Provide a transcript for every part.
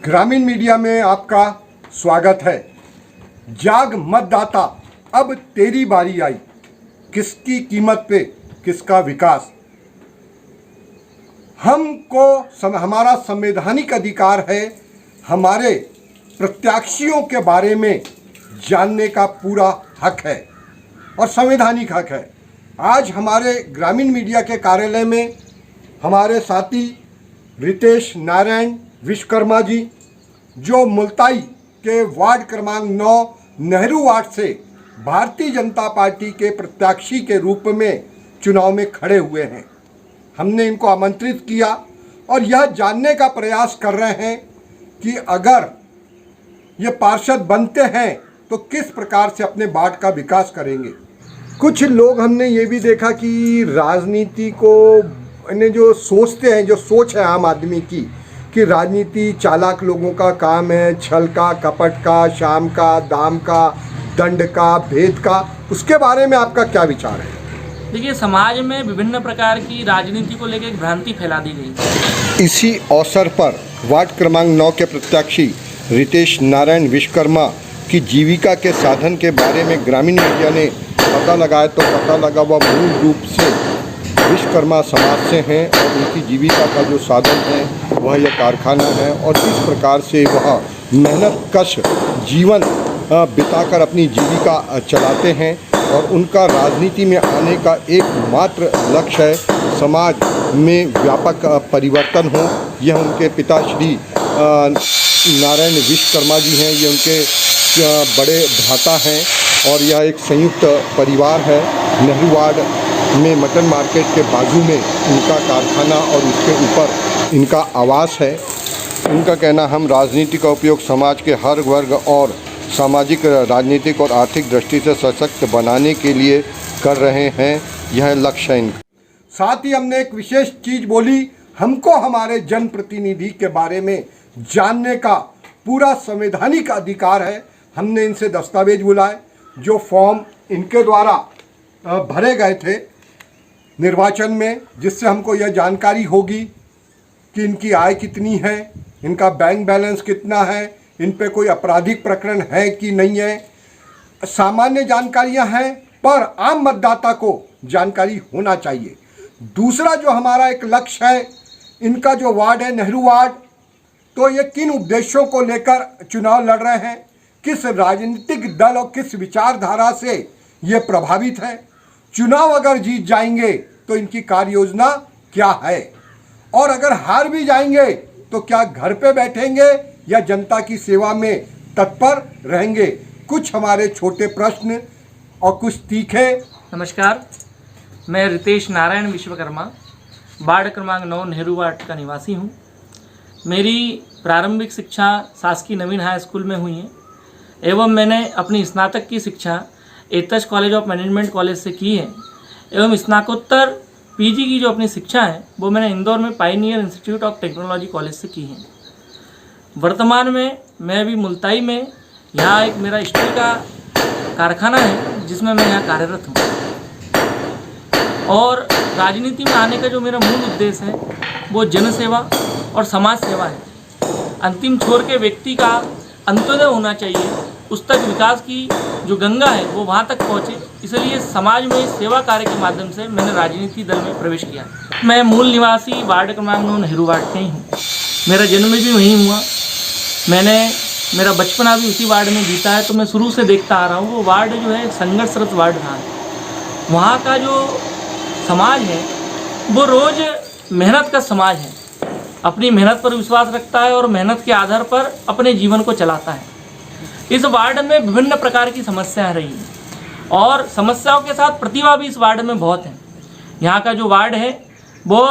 ग्रामीण मीडिया में आपका स्वागत है। जाग मतदाता, अब तेरी बारी आई, किसकी कीमत पे किसका विकास। हमारा संवैधानिक अधिकार है हमारे प्रत्याशियों के बारे में जानने का पूरा हक है और संवैधानिक हक है। आज हमारे ग्रामीण मीडिया के कार्यालय में हमारे साथी रितेश नारायण विश्वकर्मा जी, जो मुल्ताई के वार्ड क्रमांक 9 नेहरू वार्ड से भारतीय जनता पार्टी के प्रत्याशी के रूप में चुनाव में खड़े हुए हैं, हमने इनको आमंत्रित किया और यह जानने का प्रयास कर रहे हैं कि अगर ये पार्षद बनते हैं तो किस प्रकार से अपने वार्ड का विकास करेंगे। कुछ लोग हमने ये भी देखा कि राजनीति को इन्हें जो सोचते हैं, जो सोच है आम आदमी की, कि राजनीति चालाक लोगों का काम है, छल का, कपट का, शाम का, दाम का, दंड का, भेद का, उसके बारे में आपका क्या विचार है? देखिए, समाज में विभिन्न प्रकार की राजनीति को लेकर एक भ्रांति फैला दी गई। इसी अवसर पर वार्ड क्रमांक 9 के प्रत्याशी रितेश नारायण विश्वकर्मा की जीविका के साधन के बारे में ग्रामीण मीडिया ने पता लगाया तो पता लगा वह मूल रूप से विश्वकर्मा समाज से हैं और उनकी जीविका का जो साधन है वह यह कारखाना है और इस प्रकार से वह मेहनत कश जीवन बिताकर अपनी जीविका चलाते हैं और उनका राजनीति में आने का एकमात्र लक्ष्य है समाज में व्यापक परिवर्तन हो। यह उनके पिता श्री नारायण विश्वकर्मा जी हैं, ये उनके बड़े भ्राता हैं और यह एक संयुक्त परिवार है। नेहरू वार्ड में मटन मार्केट के बाजू में इनका कारखाना और उसके ऊपर इनका आवास है। उनका कहना, हम राजनीति का उपयोग समाज के हर वर्ग और सामाजिक, राजनीतिक और आर्थिक दृष्टि से सशक्त बनाने के लिए कर रहे हैं, यह लक्ष्य है इनका। साथ ही हमने एक विशेष चीज़ बोली, हमको हमारे जनप्रतिनिधि के बारे में जानने का पूरा संवैधानिक अधिकार है। हमने इनसे दस्तावेज बुलाए, जो फॉर्म इनके द्वारा भरे गए थे निर्वाचन में, जिससे हमको यह जानकारी होगी कि इनकी आय कितनी है, इनका बैंक बैलेंस कितना है, इन पे कोई आपराधिक प्रकरण है कि नहीं है। सामान्य जानकारियां हैं, पर आम मतदाता को जानकारी होना चाहिए। दूसरा जो हमारा एक लक्ष्य है, इनका जो वार्ड है नेहरू वार्ड, तो ये किन उद्देश्यों को लेकर चुनाव लड़ रहे हैं, किस राजनीतिक दल और किस विचारधारा से ये प्रभावित है, चुनाव अगर जीत जाएंगे तो इनकी कार्य योजना क्या है, और अगर हार भी जाएंगे तो क्या घर पे बैठेंगे या जनता की सेवा में तत्पर रहेंगे। कुछ हमारे छोटे प्रश्न और कुछ तीखे। नमस्कार, मैं रितेश नारायण विश्वकर्मा, वार्ड क्रमांक 9 नेहरू वार्ड का निवासी हूँ। मेरी प्रारंभिक शिक्षा शासकीय नवीन हाई स्कूल में हुई है एवं मैंने अपनी स्नातक की शिक्षा एतच कॉलेज ऑफ मैनेजमेंट कॉलेज से की है एवं स्नातकोत्तर पीजी की जो अपनी शिक्षा है वो मैंने इंदौर में Pioneer institute of technology college से की है। वर्तमान में मैं अभी मुल्ताई में यहाँ एक मेरा स्टील का कारखाना है जिसमें मैं यहाँ कार्यरत हूँ और राजनीति में आने का जो मेरा मूल उद्देश्य है वो जनसेवा और समाज सेवा है। अंतिम छोर के व्यक्ति का अंत्योदय होना चाहिए, उस तक विकास की जो गंगा है वो वहाँ तक पहुँचे, इसलिए समाज में सेवा कार्य के माध्यम से मैंने राजनीति दल में प्रवेश किया। मैं मूल निवासी वार्ड क्रमांक 9 नेहरू वार्ड का ही हूँ। मेरा जन्म भी वहीं हुआ, मेरा बचपना भी उसी वार्ड में बीता है, तो मैं शुरू से देखता आ रहा हूँ। वो वार्ड जो है संघर्षरत वार्ड रहा है। वहाँ का जो समाज है वो रोज़ मेहनत का समाज है, अपनी मेहनत पर विश्वास रखता है और मेहनत के आधार पर अपने जीवन को चलाता है। इस वार्ड में विभिन्न प्रकार की समस्याएं रही हैं और समस्याओं के साथ प्रतिभा भी इस वार्ड में बहुत है। यहाँ का जो वार्ड है वो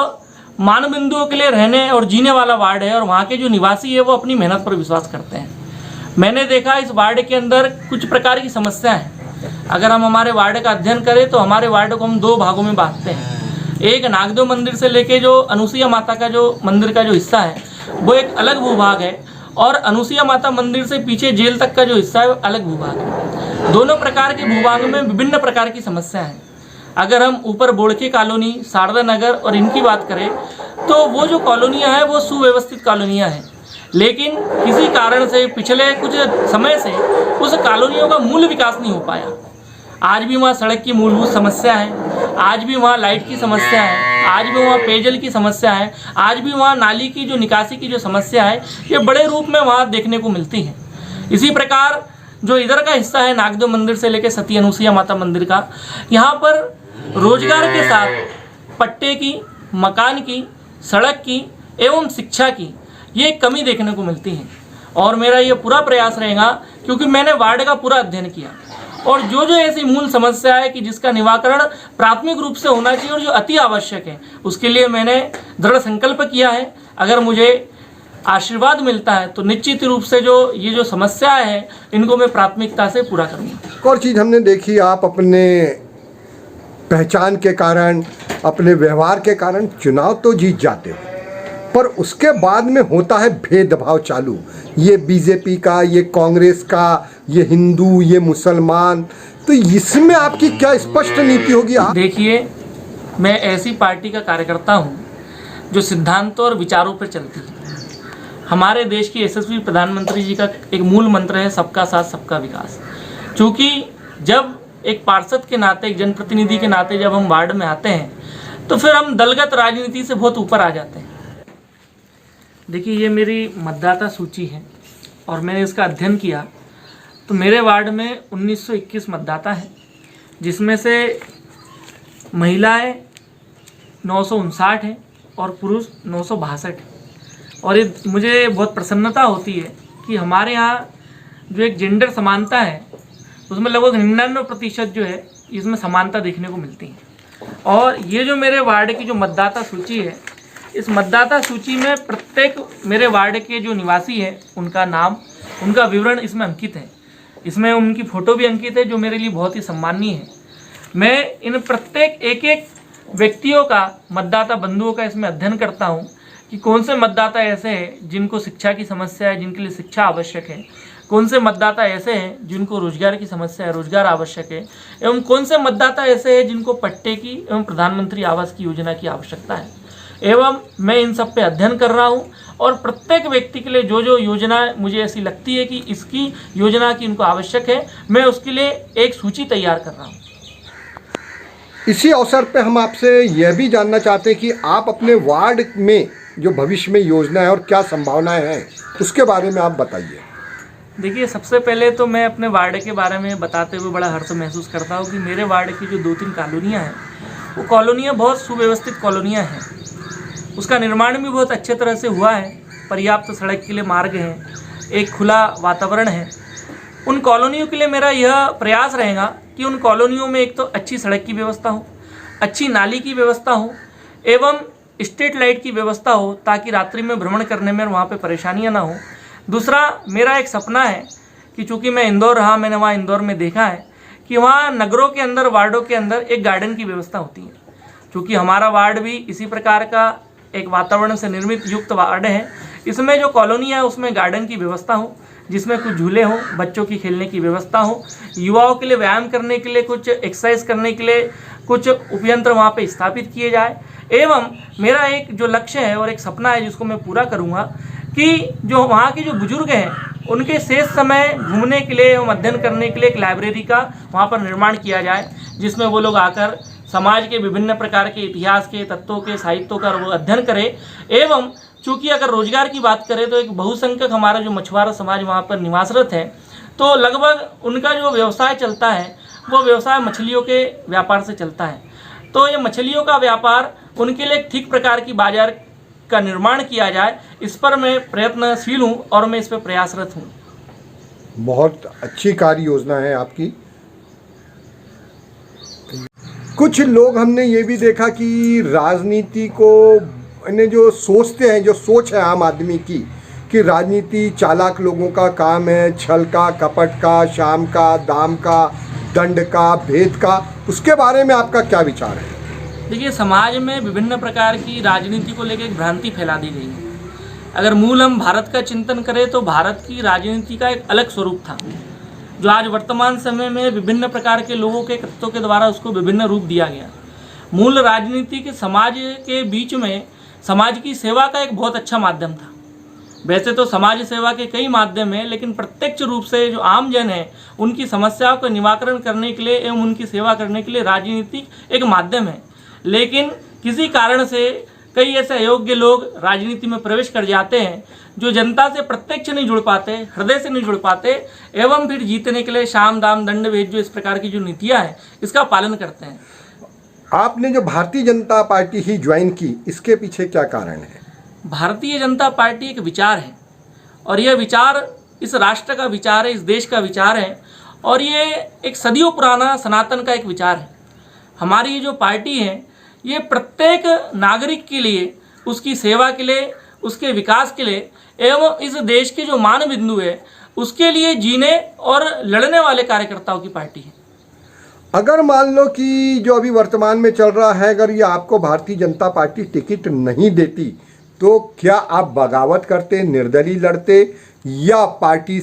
मानबिंदुओं के लिए रहने और जीने वाला वार्ड है और वहाँ के जो निवासी है वो अपनी मेहनत पर विश्वास करते हैं। मैंने देखा इस वार्ड के अंदर कुछ प्रकार की समस्याएँ हैं। अगर हम हमारे वार्ड का अध्ययन करें तो हमारे वार्ड को हम 2 भागों में बांटते हैं। एक नागदेव मंदिर से लेके जो अनुसुईया माता का जो मंदिर का जो हिस्सा है वो एक अलग भूभाग है और अनुसुईया माता मंदिर से पीछे जेल तक का जो हिस्सा है वो अलग भूभाग है। दोनों प्रकार के भूभागों में विभिन्न प्रकार की समस्याएं हैं। अगर हम ऊपर बोड़के कॉलोनी, शारदा नगर और इनकी बात करें तो वो जो कॉलोनियाँ हैं वो सुव्यवस्थित कॉलोनियाँ हैं। लेकिन किसी कारण से पिछले कुछ समय से उस कॉलोनियों का मूल विकास नहीं हो पाया। आज भी वहाँ सड़क की मूलभूत समस्या है, आज भी वहाँ लाइट की समस्या है, आज भी वहाँ पेयजल की समस्या है, आज भी वहाँ नाली की जो निकासी की जो समस्या है, ये बड़े रूप में वहाँ देखने को मिलती है। इसी प्रकार जो इधर का हिस्सा है नागदेव मंदिर से लेकर सती अनुसुईया माता मंदिर का, यहाँ पर रोजगार के साथ पट्टे की, मकान की, सड़क की एवं शिक्षा की ये कमी देखने को मिलती है। और मेरा ये पूरा प्रयास रहेगा, क्योंकि मैंने वार्ड का पूरा अध्ययन किया और जो जो ऐसी मूल समस्या है कि जिसका निवारण प्राथमिक रूप से होना चाहिए और जो अति आवश्यक है, उसके लिए मैंने दृढ़ संकल्प किया है। अगर मुझे आशीर्वाद मिलता है तो निश्चित रूप से जो ये जो समस्याएं हैं इनको मैं प्राथमिकता से पूरा करूँगा। एक और चीज़ हमने देखी, आप अपने पहचान के कारण, अपने व्यवहार के कारण चुनाव तो जीत जाते हो, पर उसके बाद में होता है भेदभाव चालू, ये बीजेपी का, ये कांग्रेस का, ये हिंदू, ये मुसलमान। तो इसमें आपकी क्या स्पष्ट नीति होगी? आप देखिए, मैं ऐसी पार्टी का कार्यकर्ता हूँ जो सिद्धांतों और विचारों पर चलती है। हमारे देश की यशस्वी प्रधानमंत्री जी का एक मूल मंत्र है सबका साथ सबका विकास। क्योंकि जब एक पार्षद के नाते, एक जनप्रतिनिधि के नाते जब हम वार्ड में आते हैं तो फिर हम दलगत राजनीति से बहुत ऊपर आ जाते हैं। देखिए, ये मेरी मतदाता सूची है और मैंने इसका अध्ययन किया तो मेरे वार्ड में 1921 मतदाता हैं, जिसमें से महिलाएं 959 हैं और पुरुष 962 हैं। और ये मुझे बहुत प्रसन्नता होती है कि हमारे यहाँ जो एक जेंडर समानता है उसमें लगभग 99% जो है इसमें समानता देखने को मिलती है। और ये जो मेरे वार्ड की जो मतदाता सूची है, इस मतदाता सूची में प्रत्येक मेरे वार्ड के जो निवासी हैं उनका नाम, उनका विवरण इसमें अंकित है। इसमें उनकी फ़ोटो भी अंकित है, जो मेरे लिए बहुत ही सम्माननीय है। मैं इन प्रत्येक एक एक व्यक्तियों का, मतदाता बंधुओं का इसमें अध्ययन करता हूँ कि कौन से मतदाता ऐसे हैं जिनको शिक्षा की समस्या है, जिनके लिए शिक्षा आवश्यक है, कौन से मतदाता ऐसे हैं जिनको रोजगार की समस्या है, रोजगार आवश्यक है, एवं कौन से मतदाता ऐसे हैं जिनको पट्टे की एवं प्रधानमंत्री आवास की योजना की आवश्यकता है। एवं मैं इन सब पे अध्ययन कर रहा हूँ और प्रत्येक व्यक्ति के लिए जो जो योजना मुझे ऐसी लगती है कि इसकी योजना की इनको आवश्यक है, मैं उसके लिए एक सूची तैयार कर रहा हूँ। इसी अवसर पे हम आपसे यह भी जानना चाहते हैं कि आप अपने वार्ड में जो भविष्य में योजना है और क्या संभावनाएं हैं, उसके बारे में आप बताइए। देखिए, सबसे पहले तो मैं अपने वार्ड के बारे में बताते हुए बड़ा हर्ष महसूस करता हूँ कि मेरे वार्ड की जो 2-3 कॉलोनियाँ हैं वो कॉलोनियाँ बहुत सुव्यवस्थित कॉलोनियाँ हैं। उसका निर्माण भी बहुत अच्छे तरह से हुआ है, पर्याप्त सड़क के लिए मार्ग हैं, एक खुला वातावरण है। उन कॉलोनियों के लिए मेरा यह प्रयास रहेगा कि उन कॉलोनियों में एक तो अच्छी सड़क की व्यवस्था हो, अच्छी नाली की व्यवस्था हो एवं स्ट्रीट लाइट की व्यवस्था हो, ताकि रात्रि में भ्रमण करने में वहाँ पे परेशानियाँ ना हो। दूसरा, मेरा एक सपना है कि चूँकि मैं इंदौर रहा, मैंने वहाँ इंदौर में देखा है कि वहाँ नगरों के अंदर, वार्डों के अंदर एक गार्डन की व्यवस्था होती है। चूँकि हमारा वार्ड भी इसी प्रकार का एक वातावरण से निर्मित युक्त वार्ड है, इसमें जो कॉलोनी है उसमें गार्डन की व्यवस्था हो, जिसमें कुछ झूले हों, बच्चों की खेलने की व्यवस्था हो, युवाओं के लिए व्यायाम करने के लिए, कुछ एक्सरसाइज करने के लिए कुछ उपयंत्र वहाँ पे स्थापित किए जाए। एवं मेरा एक जो लक्ष्य है और एक सपना है जिसको मैं पूरा करूँगा कि जो वहाँ के जो बुजुर्ग हैं उनके शेष समय घूमने के लिए एवं अध्ययन करने के लिए एक लाइब्रेरी का वहाँ पर निर्माण किया जाए, जिसमें वो लोग आकर समाज के विभिन्न प्रकार के इतिहास के, तत्वों के, साहित्यों का वो अध्ययन करें। एवं चूँकि अगर रोजगार की बात करें तो एक बहुसंख्यक हमारा जो मछुआरा समाज वहाँ पर निवासरत है, तो लगभग उनका जो व्यवसाय चलता है वो व्यवसाय मछलियों के व्यापार से चलता है। तो ये मछलियों का व्यापार, उनके लिए ठीक प्रकार की बाजार का निर्माण किया जाए, इस पर मैं प्रयत्नशील हूँ और मैं इस पर प्रयासरत हूँ। बहुत अच्छी कार्य योजना है आपकी। कुछ लोग हमने ये भी देखा कि राजनीति को इन्हें जो सोचते हैं, जो सोच है आम आदमी की, कि राजनीति चालाक लोगों का काम है, छल का, कपट का, शाम का, दाम का, दंड का, भेद का, उसके बारे में आपका क्या विचार है? देखिए, समाज में विभिन्न प्रकार की राजनीति को लेकर एक भ्रांति फैला दी गई है। अगर मूल हम भारत का चिंतन करें तो भारत की राजनीति का एक अलग स्वरूप था, जो आज वर्तमान समय में विभिन्न प्रकार के लोगों के तत्वों के द्वारा उसको विभिन्न रूप दिया गया। मूल राजनीति के समाज के बीच में समाज की सेवा का एक बहुत अच्छा माध्यम था। वैसे तो समाज सेवा के कई माध्यम हैं, लेकिन प्रत्यक्ष रूप से जो आम जन है उनकी समस्याओं का निवारण करने के लिए एवं उनकी सेवा करने के लिए राजनीति एक माध्यम है। लेकिन किसी कारण से कई ऐसे अयोग्य लोग राजनीति में प्रवेश कर जाते हैं जो जनता से प्रत्यक्ष नहीं जुड़ पाते, हृदय से नहीं जुड़ पाते, एवं फिर जीतने के लिए शाम दाम दंड भेद जो इस प्रकार की जो नीतियाँ हैं इसका पालन करते हैं। आपने जो भारतीय जनता पार्टी ही ज्वाइन की, इसके पीछे क्या कारण है? भारतीय जनता पार्टी एक विचार है और यह विचार इस राष्ट्र का विचार है, इस देश का विचार है और ये एक सदियों पुराना सनातन का एक विचार है। हमारी जो पार्टी है ये प्रत्येक नागरिक के लिए, उसकी सेवा के लिए, उसके विकास के लिए एवं इस देश के जो मान बिंदु है उसके लिए जीने और लड़ने वाले कार्यकर्ताओं की पार्टी है। अगर मान लो कि जो अभी वर्तमान में चल रहा है, अगर ये आपको भारतीय जनता पार्टी टिकट नहीं देती तो क्या आप बगावत करते, निर्दलीय लड़ते या पार्टी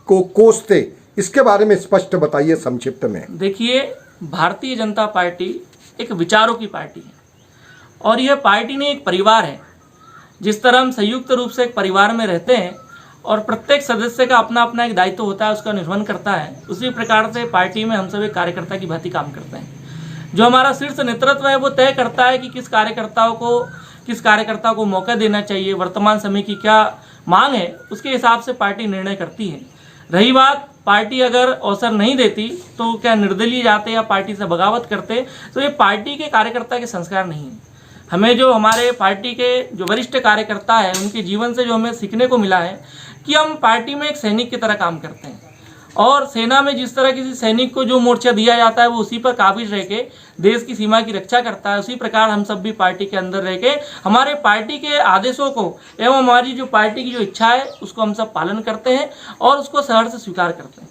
को कोसते? इसके बारे में स्पष्ट बताइए संक्षिप्त में। देखिए, भारतीय जनता पार्टी एक विचारों की पार्टी है और यह पार्टी नहीं एक परिवार है। जिस तरह हम संयुक्त रूप से एक परिवार में रहते हैं और प्रत्येक सदस्य का अपना अपना एक दायित्व होता है, उसका निर्वहन करता है, उसी प्रकार से पार्टी में हम सब एक कार्यकर्ता की भांति काम करते हैं। जो हमारा शीर्ष नेतृत्व है वो तय करता है कि किस कार्यकर्ता को मौका देना चाहिए, वर्तमान समय की क्या मांग है, उसके हिसाब से पार्टी निर्णय करती है। रही बात पार्टी अगर अवसर नहीं देती तो क्या निर्दलीय जाते या पार्टी से बगावत करते, तो ये पार्टी के कार्यकर्ता के संस्कार नहीं है। हमें जो हमारे पार्टी के जो वरिष्ठ कार्यकर्ता है उनके जीवन से जो हमें सीखने को मिला है कि हम पार्टी में एक सैनिक की तरह काम करते हैं और सेना में जिस तरह किसी सैनिक को जो मोर्चा दिया जाता है वो उसी पर काबिज रह के देश की सीमा की रक्षा करता है, उसी प्रकार हम सब भी पार्टी के अंदर रह के हमारे पार्टी के आदेशों को एवं हमारी जो पार्टी की जो इच्छा है उसको हम सब पालन करते हैं और उसको सहर्ष स्वीकार करते हैं।